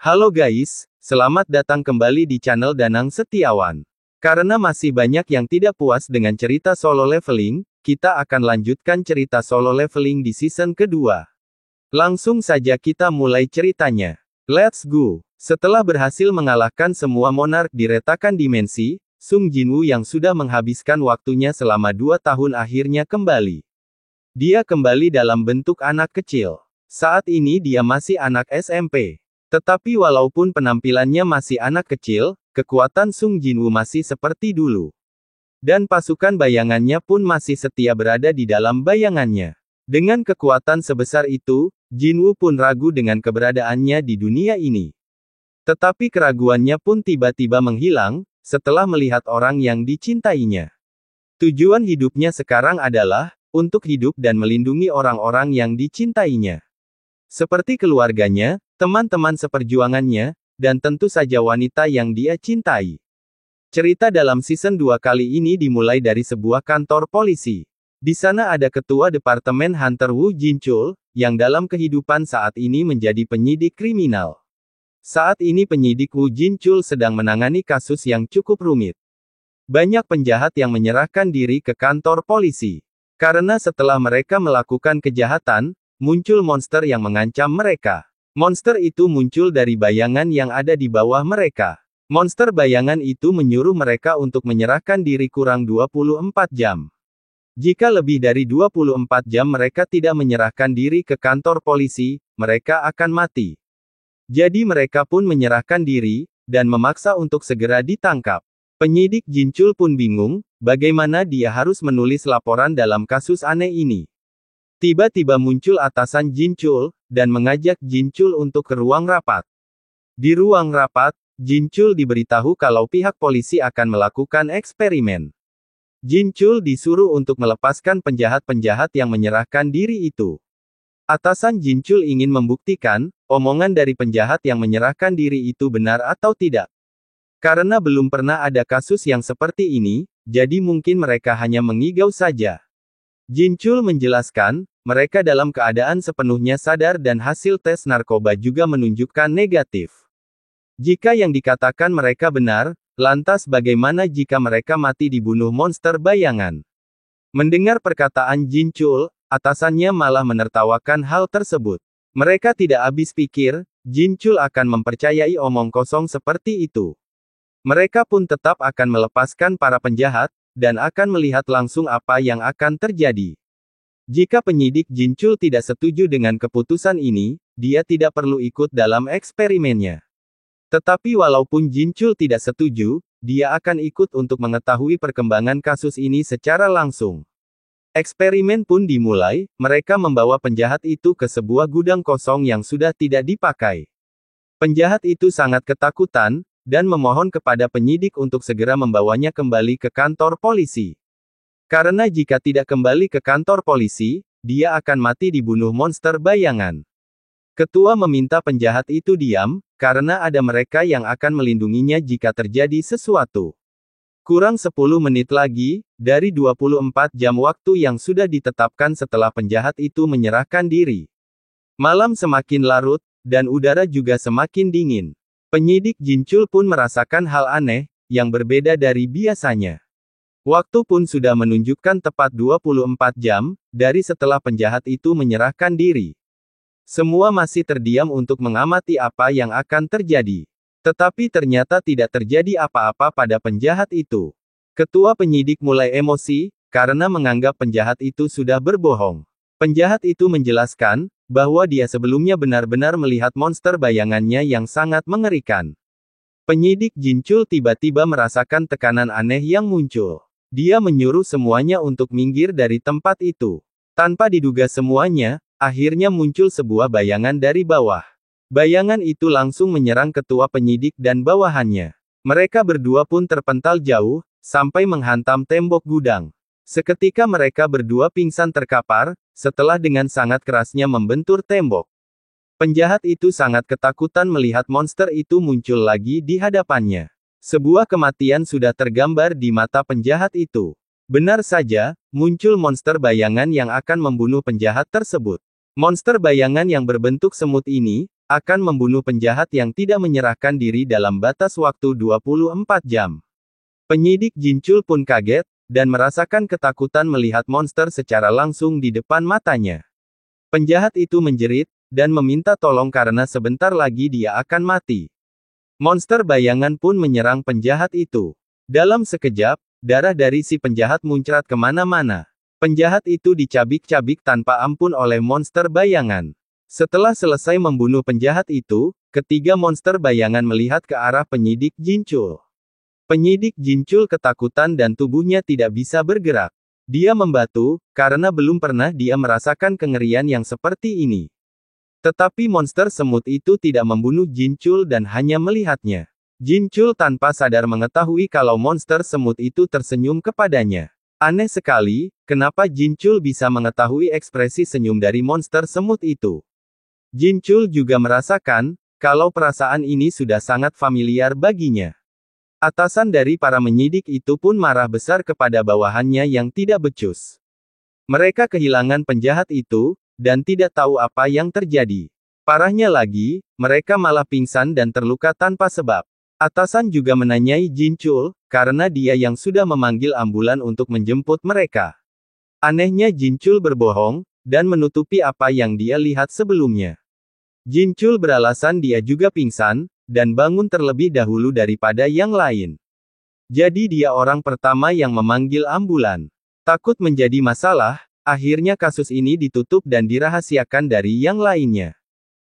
Halo guys, selamat datang kembali di channel Danang Setiawan. Karena masih banyak yang tidak puas dengan cerita solo leveling, kita akan lanjutkan cerita solo leveling di season kedua. Langsung saja kita mulai ceritanya. Let's go! Setelah berhasil mengalahkan semua monark di retakan dimensi, Sung Jinwoo yang sudah menghabiskan waktunya selama 2 tahun akhirnya kembali. Dia kembali dalam bentuk anak kecil. Saat ini dia masih anak SMP. Tetapi walaupun penampilannya masih anak kecil, kekuatan Sung Jinwoo masih seperti dulu. Dan pasukan bayangannya pun masih setia berada di dalam bayangannya. Dengan kekuatan sebesar itu, Jinwoo pun ragu dengan keberadaannya di dunia ini. Tetapi keraguannya pun tiba-tiba menghilang, setelah melihat orang yang dicintainya. Tujuan hidupnya sekarang adalah, untuk hidup dan melindungi orang-orang yang dicintainya. Seperti keluarganya, teman-teman seperjuangannya, dan tentu saja wanita yang dia cintai. Cerita dalam season 2 kali ini dimulai dari sebuah kantor polisi. Di sana ada ketua departemen Hunter Woo Jinchul, yang dalam kehidupan saat ini menjadi penyidik kriminal. Saat ini penyidik Woo Jinchul sedang menangani kasus yang cukup rumit. Banyak penjahat yang menyerahkan diri ke kantor polisi. Karena setelah mereka melakukan kejahatan, muncul monster yang mengancam mereka. Monster itu muncul dari bayangan yang ada di bawah mereka. Monster bayangan itu menyuruh mereka untuk menyerahkan diri kurang 24 jam. Jika lebih dari 24 jam mereka tidak menyerahkan diri ke kantor polisi, mereka akan mati. Jadi mereka pun menyerahkan diri, dan memaksa untuk segera ditangkap. Penyidik Jinchul pun bingung, bagaimana dia harus menulis laporan dalam kasus aneh ini. Tiba-tiba muncul atasan Jinchul, dan mengajak Jinchul untuk ke ruang rapat. Di ruang rapat, Jinchul diberitahu kalau pihak polisi akan melakukan eksperimen. Jinchul disuruh untuk melepaskan penjahat-penjahat yang menyerahkan diri itu. Atasan Jinchul ingin membuktikan, omongan dari penjahat yang menyerahkan diri itu benar atau tidak. Karena belum pernah ada kasus yang seperti ini, jadi mungkin mereka hanya mengigau saja. Jinchul menjelaskan, mereka dalam keadaan sepenuhnya sadar dan hasil tes narkoba juga menunjukkan negatif. Jika yang dikatakan mereka benar, lantas bagaimana jika mereka mati dibunuh monster bayangan? Mendengar perkataan Jinchul, atasannya malah menertawakan hal tersebut. Mereka tidak habis pikir, Jinchul akan mempercayai omong kosong seperti itu. Mereka pun tetap akan melepaskan para penjahat, dan akan melihat langsung apa yang akan terjadi. Jika penyidik Jinchul tidak setuju dengan keputusan ini, dia tidak perlu ikut dalam eksperimennya. Tetapi walaupun Jinchul tidak setuju, dia akan ikut untuk mengetahui perkembangan kasus ini secara langsung. Eksperimen pun dimulai, mereka membawa penjahat itu ke sebuah gudang kosong yang sudah tidak dipakai. Penjahat itu sangat ketakutan, dan memohon kepada penyidik untuk segera membawanya kembali ke kantor polisi. Karena jika tidak kembali ke kantor polisi, dia akan mati dibunuh monster bayangan. Ketua meminta penjahat itu diam, karena ada mereka yang akan melindunginya jika terjadi sesuatu. Kurang 10 menit lagi, dari 24 jam waktu yang sudah ditetapkan setelah penjahat itu menyerahkan diri. Malam semakin larut, dan udara juga semakin dingin. Penyidik Jinchul pun merasakan hal aneh, yang berbeda dari biasanya. Waktu pun sudah menunjukkan tepat 24 jam, dari setelah penjahat itu menyerahkan diri. Semua masih terdiam untuk mengamati apa yang akan terjadi. Tetapi ternyata tidak terjadi apa-apa pada penjahat itu. Ketua penyidik mulai emosi, karena menganggap penjahat itu sudah berbohong. Penjahat itu menjelaskan, bahwa dia sebelumnya benar-benar melihat monster bayangannya yang sangat mengerikan. Penyidik Jinchul tiba-tiba merasakan tekanan aneh yang muncul. Dia menyuruh semuanya untuk minggir dari tempat itu. Tanpa diduga semuanya, akhirnya muncul sebuah bayangan dari bawah. Bayangan itu langsung menyerang ketua penyidik dan bawahannya. Mereka berdua pun terpental jauh, sampai menghantam tembok gudang. Seketika mereka berdua pingsan terkapar, setelah dengan sangat kerasnya membentur tembok. Penjahat itu sangat ketakutan melihat monster itu muncul lagi di hadapannya. Sebuah kematian sudah tergambar di mata penjahat itu. Benar saja, muncul monster bayangan yang akan membunuh penjahat tersebut. Monster bayangan yang berbentuk semut ini, akan membunuh penjahat yang tidak menyerahkan diri dalam batas waktu 24 jam. Penyidik Jinchul pun kaget, dan merasakan ketakutan melihat monster secara langsung di depan matanya. Penjahat itu menjerit, dan meminta tolong karena sebentar lagi dia akan mati. Monster bayangan pun menyerang penjahat itu. Dalam sekejap, darah dari si penjahat muncrat kemana-mana. Penjahat itu dicabik-cabik tanpa ampun oleh monster bayangan. Setelah selesai membunuh penjahat itu, ketiga monster bayangan melihat ke arah penyidik Jinchul. Penyidik Jinchul ketakutan dan tubuhnya tidak bisa bergerak. Dia membatu, karena belum pernah dia merasakan kengerian yang seperti ini. Tetapi monster semut itu tidak membunuh Jinchul dan hanya melihatnya. Jinchul tanpa sadar mengetahui kalau monster semut itu tersenyum kepadanya. Aneh sekali, kenapa Jinchul bisa mengetahui ekspresi senyum dari monster semut itu. Jinchul juga merasakan, kalau perasaan ini sudah sangat familiar baginya. Atasan dari para menyidik itu pun marah besar kepada bawahannya yang tidak becus. Mereka kehilangan penjahat itu, dan tidak tahu apa yang terjadi. Parahnya lagi, mereka malah pingsan dan terluka tanpa sebab. Atasan juga menanyai Jinchul, karena dia yang sudah memanggil ambulan untuk menjemput mereka. Anehnya Jinchul berbohong, dan menutupi apa yang dia lihat sebelumnya. Jinchul beralasan dia juga pingsan, dan bangun terlebih dahulu daripada yang lain. Jadi dia orang pertama yang memanggil ambulan. Takut menjadi masalah, akhirnya kasus ini ditutup dan dirahasiakan dari yang lainnya.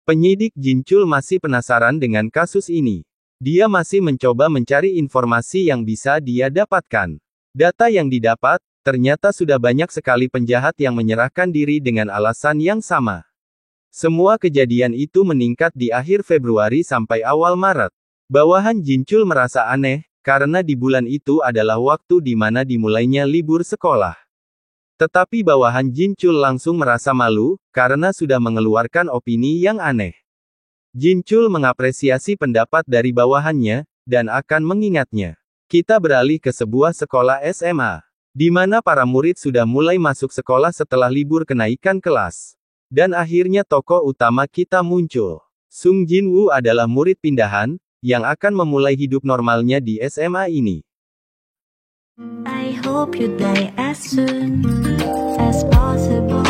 Penyidik Jinchul masih penasaran dengan kasus ini. Dia masih mencoba mencari informasi yang bisa dia dapatkan. Data yang didapat, ternyata sudah banyak sekali penjahat yang menyerahkan diri dengan alasan yang sama. Semua kejadian itu meningkat di akhir Februari sampai awal Maret. Bawahan Jinchul merasa aneh, karena di bulan itu adalah waktu di mana dimulainya libur sekolah. Tetapi bawahan Jinchul langsung merasa malu, karena sudah mengeluarkan opini yang aneh. Jinchul mengapresiasi pendapat dari bawahannya, dan akan mengingatnya. Kita beralih ke sebuah sekolah SMA, di mana para murid sudah mulai masuk sekolah setelah libur kenaikan kelas. Dan akhirnya tokoh utama kita muncul. Sung Jin-woo adalah murid pindahan, yang akan memulai hidup normalnya di SMA ini. I hope you die as soon as possible.